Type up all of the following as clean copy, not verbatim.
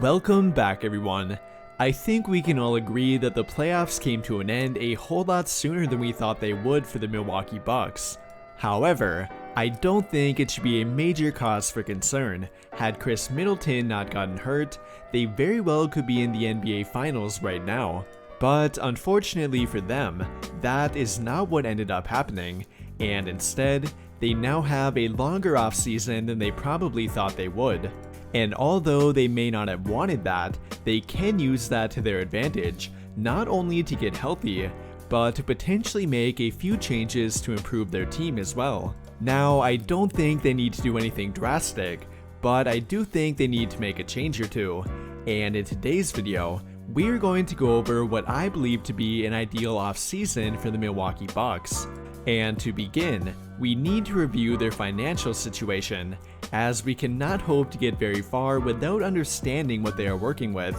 Welcome back, everyone. I think we can all agree that the playoffs came to an end a whole lot sooner than we thought they would for the Milwaukee Bucks. However, I don't think it should be a major cause for concern. Had Chris Middleton not gotten hurt, they very well could be in the NBA Finals right now. But unfortunately for them, that is not what ended up happening, and instead, they now have a longer offseason than they probably thought they would. And although they may not have wanted that, they can use that to their advantage, not only to get healthy, but to potentially make a few changes to improve their team as well. Now, I don't think they need to do anything drastic, but I do think they need to make a change or two. And in today's video, we're going to go over what I believe to be an ideal offseason for the Milwaukee Bucks. And to begin, we need to review their financial situation, as we cannot hope to get very far without understanding what they are working with,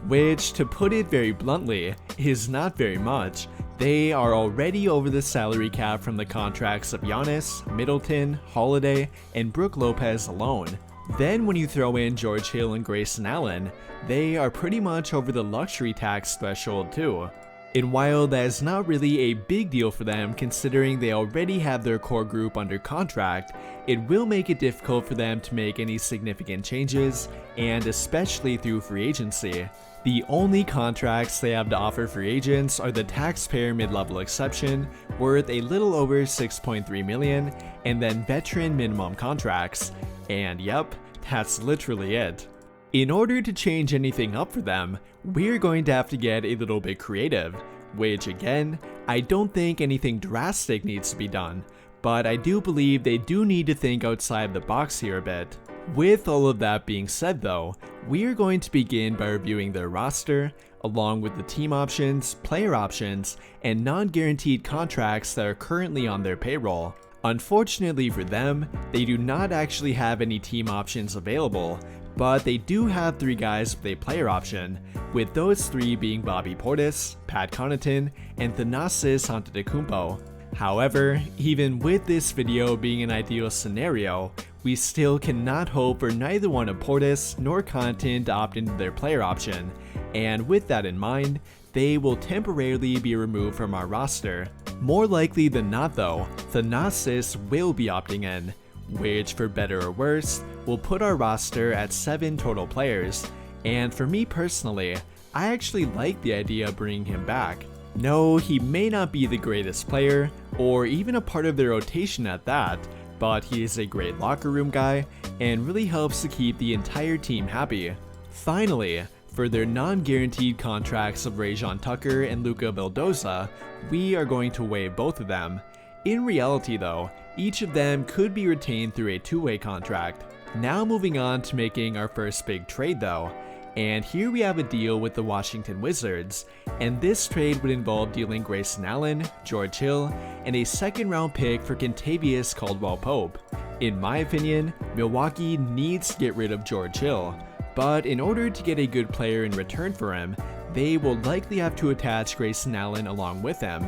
which, to put it very bluntly, is not very much. They are already over the salary cap from the contracts of Giannis, Middleton, Holiday, and Brook Lopez alone. Then when you throw in George Hill and Grayson Allen, they are pretty much over the luxury tax threshold too. And while that is not really a big deal for them considering they already have their core group under contract, it will make it difficult for them to make any significant changes, and especially through free agency. The only contracts they have to offer free agents are the taxpayer mid-level exception, worth a little over $6.3 million, and then veteran minimum contracts. And yep, that's literally it. In order to change anything up for them, we're going to have to get a little bit creative, which again, I don't think anything drastic needs to be done, but I do believe they do need to think outside the box here a bit. With all of that being said though, we're going to begin by reviewing their roster, along with the team options, player options, and non-guaranteed contracts that are currently on their payroll. Unfortunately for them, they do not actually have any team options available, but they do have 3 guys with a player option, with those 3 being Bobby Portis, Pat Connaughton, and Thanasis Antetokounmpo. However, even with this video being an ideal scenario, we still cannot hope for neither one of Portis nor Connaughton to opt into their player option, and with that in mind, they will temporarily be removed from our roster. More likely than not though, Thanasis will be opting in, which for better or worse, will put our roster at 7 total players, and for me personally, I actually like the idea of bringing him back. No, he may not be the greatest player, or even a part of the rotation at that, but he is a great locker room guy, and really helps to keep the entire team happy. Finally, for their non-guaranteed contracts of Rajon Tucker and Luka Vildoza, we are going to waive both of them. In reality though, each of them could be retained through a 2-way contract. Now moving on to making our first big trade though, and here we have a deal with the Washington Wizards, and this trade would involve dealing Grayson Allen, George Hill, and a 2nd round pick for Kentavious Caldwell-Pope. In my opinion, Milwaukee needs to get rid of George Hill, but in order to get a good player in return for him, they will likely have to attach Grayson Allen along with him,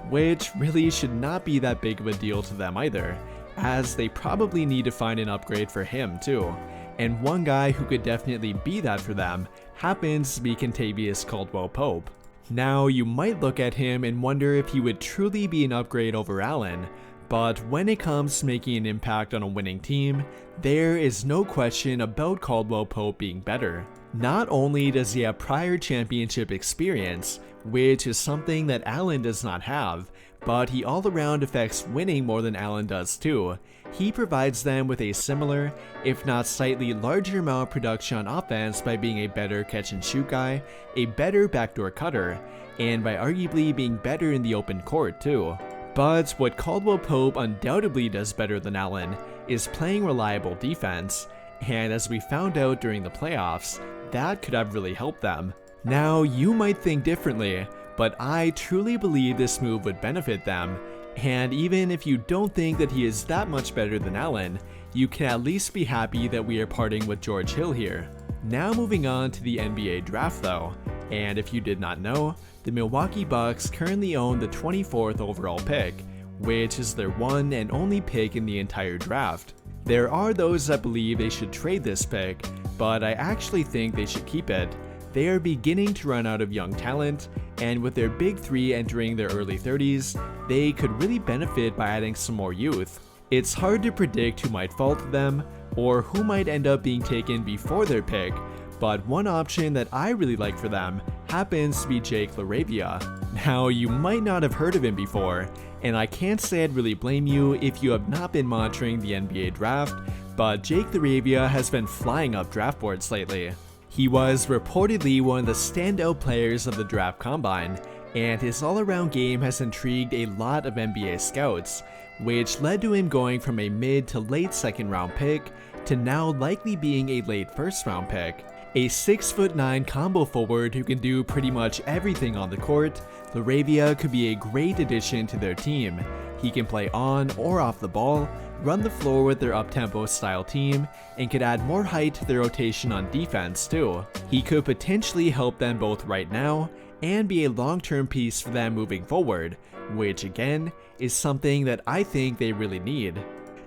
which really should not be that big of a deal to them either, as they probably need to find an upgrade for him too. And one guy who could definitely be that for them happens to be Kentavious Caldwell-Pope. Now you might look at him and wonder if he would truly be an upgrade over Allen, but when it comes to making an impact on a winning team, there is no question about Caldwell-Pope being better. Not only does he have prior championship experience, which is something that Allen does not have, but he all around affects winning more than Allen does too. He provides them with a similar, if not slightly larger amount of production on offense by being a better catch and shoot guy, a better backdoor cutter, and by arguably being better in the open court too. But what Caldwell-Pope undoubtedly does better than Allen is playing reliable defense, and as we found out during the playoffs, that could have really helped them. Now you might think differently, but I truly believe this move would benefit them, and even if you don't think that he is that much better than Allen, you can at least be happy that we are parting with George Hill here. Now moving on to the NBA draft though, and if you did not know, the Milwaukee Bucks currently own the 24th overall pick, which is their one and only pick in the entire draft. There are those that believe they should trade this pick, but I actually think they should keep it. They are beginning to run out of young talent, and with their big three entering their early 30s, they could really benefit by adding some more youth. It's hard to predict who might fall to them, or who might end up being taken before their pick, but one option that I really like for them happens to be Jake LaRavia. Now, you might not have heard of him before, and I can't say I'd really blame you if you have not been monitoring the NBA draft, but Jake LaRavia has been flying up draft boards lately. He was reportedly one of the standout players of the draft combine, and his all-around game has intrigued a lot of NBA scouts, which led to him going from a mid to late second round pick to now likely being a late first round pick. A 6'9" combo forward who can do pretty much everything on the court, LaRavia could be a great addition to their team. He can play on or off the ball, run the floor with their up-tempo style team, and could add more height to their rotation on defense too. He could potentially help them both right now and be a long-term piece for them moving forward, which again is something that I think they really need.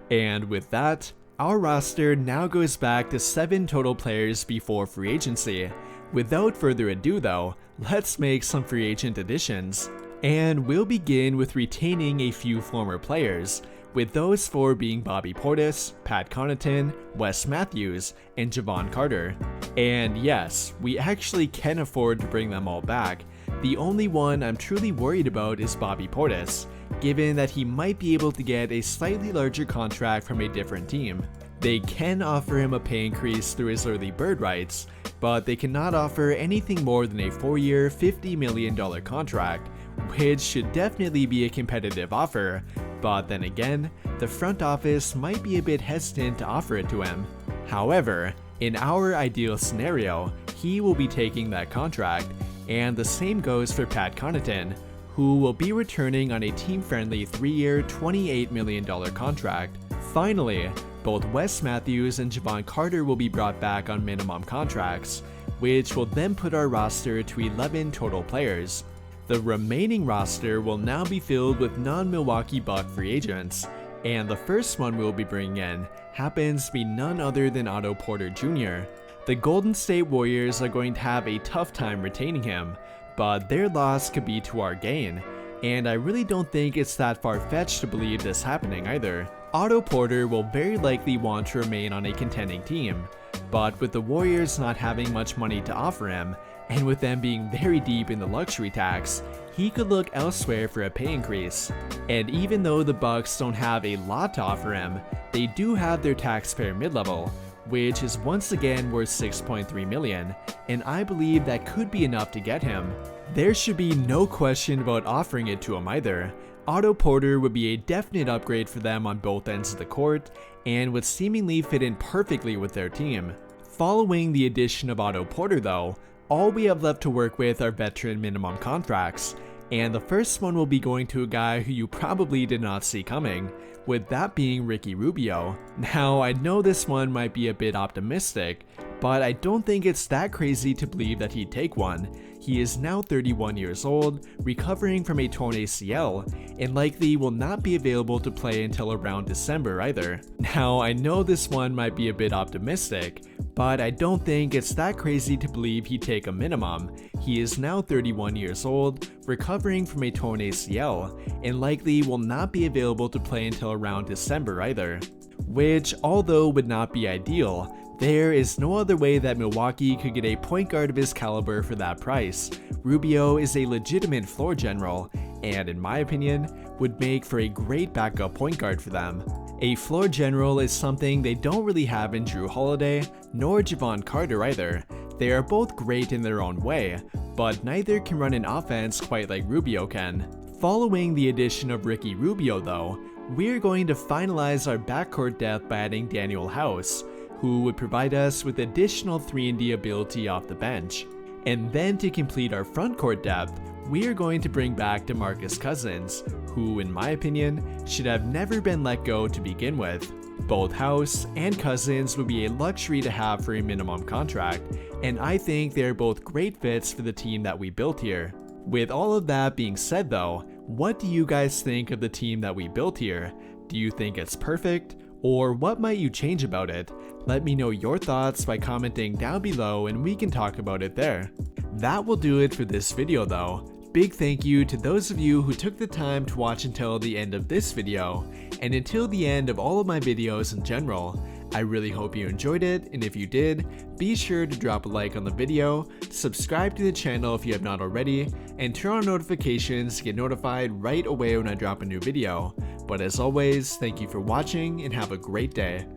And with that, our roster now goes back to 7 total players before free agency. Without further ado though, let's make some free agent additions. And we'll begin with retaining a few former players, with those 4 being Bobby Portis, Pat Connaughton, Wes Matthews, and Jevon Carter. And yes, we actually can afford to bring them all back. The only one I'm truly worried about is Bobby Portis, given that he might be able to get a slightly larger contract from a different team. They can offer him a pay increase through his early bird rights, but they cannot offer anything more than a 4-year, $50 million contract, which should definitely be a competitive offer, but then again, the front office might be a bit hesitant to offer it to him. However, in our ideal scenario, he will be taking that contract, and the same goes for Pat Connaughton, who will be returning on a team-friendly 3-year, $28 million contract. Finally, both Wes Matthews and Jevon Carter will be brought back on minimum contracts, which will then put our roster to 11 total players. The remaining roster will now be filled with non-Milwaukee Bucks free agents, and the first one we'll be bringing in happens to be none other than Otto Porter Jr. The Golden State Warriors are going to have a tough time retaining him, but their loss could be to our gain, and I really don't think it's that far-fetched to believe this happening either. Otto Porter will very likely want to remain on a contending team, but with the Warriors not having much money to offer him, and with them being very deep in the luxury tax, he could look elsewhere for a pay increase. And even though the Bucks don't have a lot to offer him, they do have their taxpayer mid-level, which is once again worth $6.3 million, and I believe that could be enough to get him. There should be no question about offering it to him either. Otto Porter would be a definite upgrade for them on both ends of the court, and would seemingly fit in perfectly with their team. Following the addition of Otto Porter though, all we have left to work with are veteran minimum contracts, and the first one will be going to a guy who you probably did not see coming, with that being Ricky Rubio. Now, I know this one might be a bit optimistic, but I don't think it's that crazy to believe that he'd take one. He is now 31 years old, recovering from a torn ACL, and likely will not be available to play until around December either. Now, I know this one might be a bit optimistic, but I don't think it's that crazy to believe he'd take a minimum. He is now 31 years old, recovering from a torn ACL, and likely will not be available to play until around December either. Which, although would not be ideal, there is no other way that Milwaukee could get a point guard of his caliber for that price. Rubio is a legitimate floor general, and in my opinion, would make for a great backup point guard for them. A floor general is something they don't really have in Jrue Holiday, nor Jevon Carter either. They are both great in their own way, but neither can run an offense quite like Rubio can. Following the addition of Ricky Rubio though, we're going to finalize our backcourt depth by adding Daniel House, who would provide us with additional 3-and-D ability off the bench. And then to complete our frontcourt depth, we are going to bring back DeMarcus Cousins, who in my opinion should have never been let go to begin with. Both House and Cousins would be a luxury to have for a minimum contract, and I think they are both great fits for the team that we built here. With all of that being said though, what do you guys think of the team that we built here? Do you think it's perfect? Or what might you change about it? Let me know your thoughts by commenting down below and we can talk about it there. That will do it for this video though. Big thank you to those of you who took the time to watch until the end of this video, and until the end of all of my videos in general. I really hope you enjoyed it, and if you did, be sure to drop a like on the video, subscribe to the channel if you have not already, and turn on notifications to get notified right away when I drop a new video. But as always, thank you for watching and have a great day.